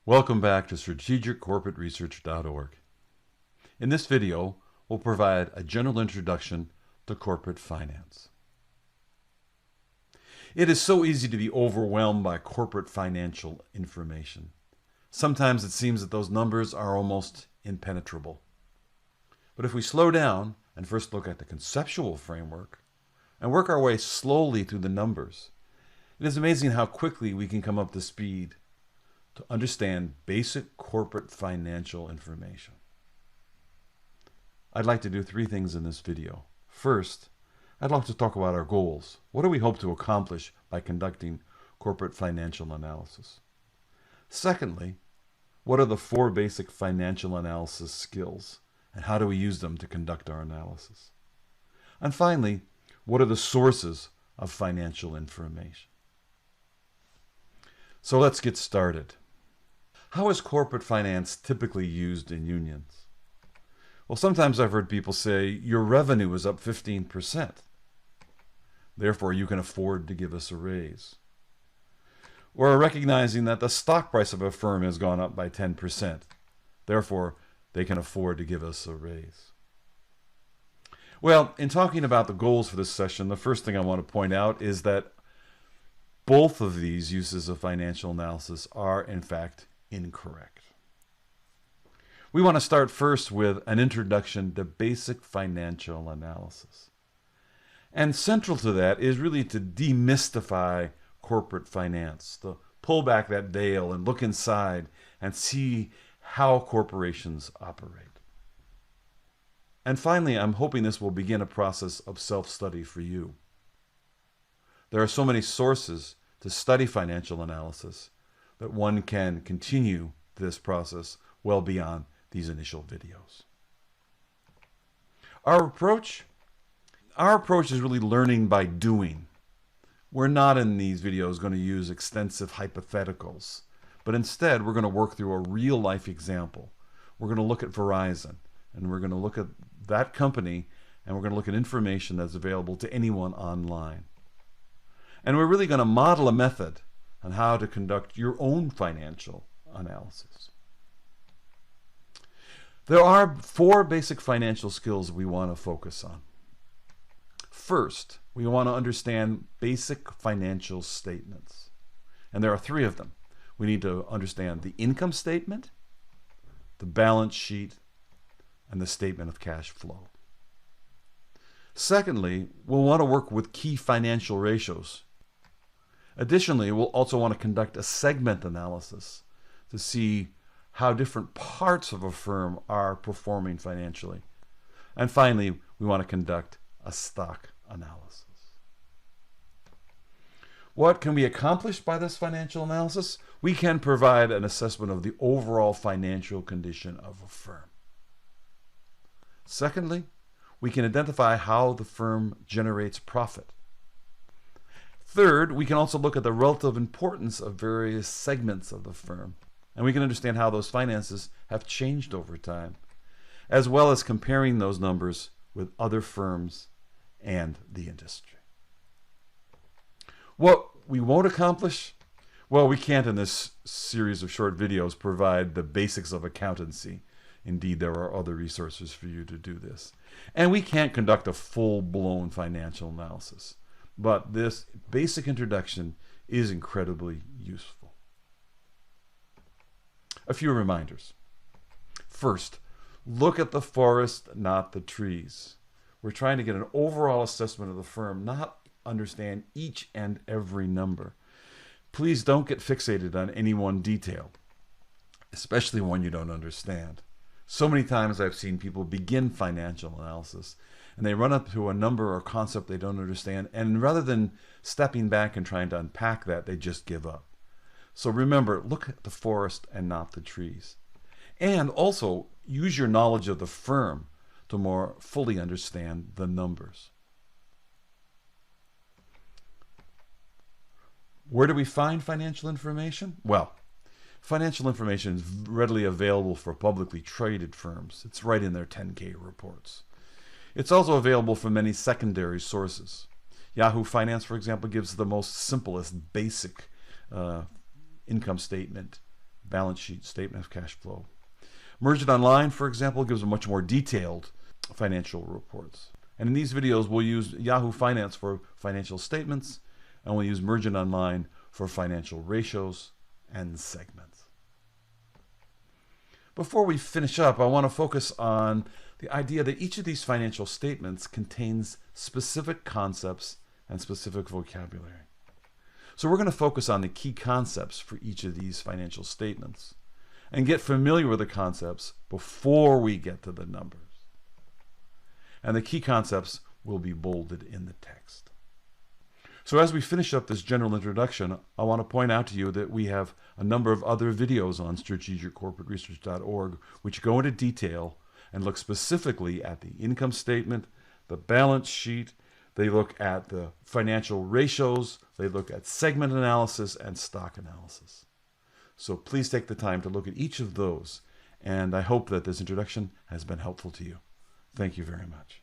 Welcome back to strategiccorporateresearch.org. In this video, we'll provide a general introduction to corporate finance. It is so easy to be overwhelmed by corporate financial information. Sometimes it seems that those numbers are almost impenetrable. But if we slow down and first look at the conceptual framework and work our way slowly through the numbers, it is amazing how quickly we can come up to speed to understand basic corporate financial information. I'd like to do three things in this video. First, I'd like to talk about our goals. What do we hope to accomplish by conducting corporate financial analysis? Secondly, what are the four basic financial analysis skills, and how do we use them to conduct our analysis? And finally, what are the sources of financial information? So let's get started. How is corporate finance typically used in unions? Well, sometimes I've heard people say, your revenue is up 15%. Therefore, you can afford to give us a raise. Or recognizing that the stock price of a firm has gone up by 10%. Therefore, they can afford to give us a raise. Well, in talking about the goals for this session, the first thing I want to point out is that both of these uses of financial analysis are, in fact, incorrect. We want to start first with an introduction to basic financial analysis. And central to that is really to demystify corporate finance, to pull back that veil and look inside and see how corporations operate. And finally, I'm hoping this will begin a process of self-study for you. There are so many sources to study financial analysis that one can continue this process well beyond these initial videos. Our approach is really learning by doing. We're not in these videos going to use extensive hypotheticals, but instead we're going to work through a real-life example. We're going to look at Verizon, and we're going to look at that company, and we're going to look at information that's available to anyone online. And we're really going to model a method on how to conduct your own financial analysis. There are four basic financial skills we want to focus on. First, we want to understand basic financial statements. And there are three of them. We need to understand the income statement, the balance sheet, and the statement of cash flow. Secondly, we'll want to work with key financial ratios. Additionally, we'll also want to conduct a segment analysis to see how different parts of a firm are performing financially. And finally, we want to conduct a stock analysis. What can we accomplish by this financial analysis? We can provide an assessment of the overall financial condition of a firm. Secondly, we can identify how the firm generates profit. Third, we can also look at the relative importance of various segments of the firm, and we can understand how those finances have changed over time, as well as comparing those numbers with other firms and the industry. What we won't accomplish? Well, we can't in this series of short videos provide the basics of accountancy. Indeed, there are other resources for you to do this. And we can't conduct a full-blown financial analysis. But this basic introduction is incredibly useful. A few reminders. First, look at the forest, not the trees. We're trying to get an overall assessment of the firm, not understand each and every number. Please don't get fixated on any one detail, especially one you don't understand. So many times I've seen people begin financial analysis and they run up to a number or concept they don't understand, and rather than stepping back and trying to unpack that, they just give up. So remember, look at the forest and not the trees. And also use your knowledge of the firm to more fully understand the numbers. Where do we find financial information? Well, financial information is readily available for publicly traded firms. It's right in their 10K reports. It's also available from many secondary sources. Yahoo Finance, for example, gives the most simplest, basic income statement balance sheet, statement of cash flow. Merge It Online, for example, gives a much more detailed financial reports. And in these videos, we'll use Yahoo Finance for financial statements, and we'll use Merge It Online for financial ratios and segments. Before we finish up, I want to focus on the idea that each of these financial statements contains specific concepts and specific vocabulary. So we're going to focus on the key concepts for each of these financial statements and get familiar with the concepts before we get to the numbers. And the key concepts will be bolded in the text. So as we finish up this general introduction, I want to point out to you that we have a number of other videos on strategiccorporateresearch.org which go into detail and look specifically at the income statement, the balance sheet. They look at the financial ratios, they look at segment analysis and stock analysis. So please take the time to look at each of those, and I hope that this introduction has been helpful to you. Thank you very much.